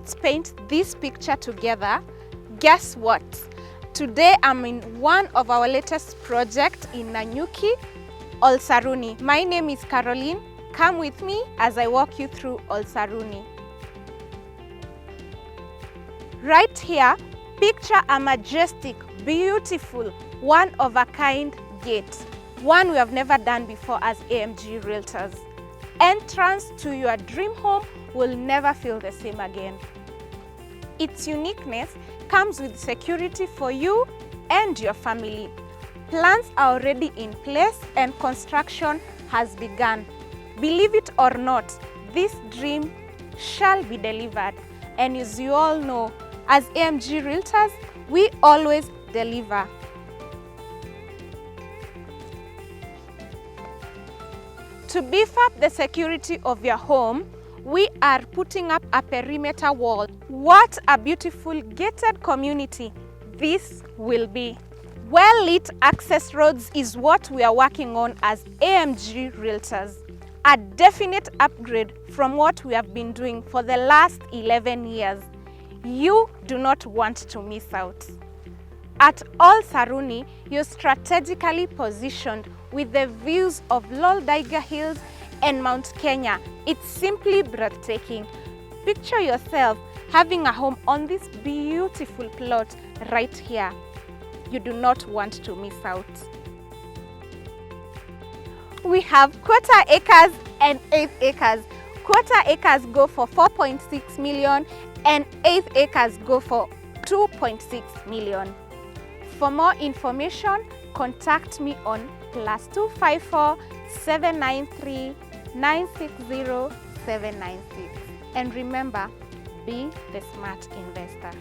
let's paint this picture together. Guess what? Today I'm in one of our latest projects in Nanyuki, Ol Saruni. My name is Caroline. Come with me as I walk you through Ol Saruni. Right here, picture a majestic, beautiful, one-of-a-kind gate. One we have never done before as AMG Realtors. Entrance to your dream home will never feel the same again. Its uniqueness comes with security for you and your family. Plans are already in place and construction has begun. Believe it or not, this dream shall be delivered. And as you all know, as AMG Realtors, we always deliver. To beef up the security of your home, we are putting up a perimeter wall. What a beautiful gated community this will be. Well-lit access roads is what we are working on as AMG Realtors. A definite upgrade from what we have been doing for the last 11 years. You do not want to miss out. At Ol Saruni, you're strategically positioned with the views of Loldaiga Hills and Mount Kenya. It's simply breathtaking. Picture yourself having a home on this beautiful plot right here. You do not want to miss out. We have quarter acres and eighth acres. Quarter acres go for 4.6 million and eighth acres go for 2.6 million. For more information, contact me on +254 793 960 796. And remember, be the smart investor.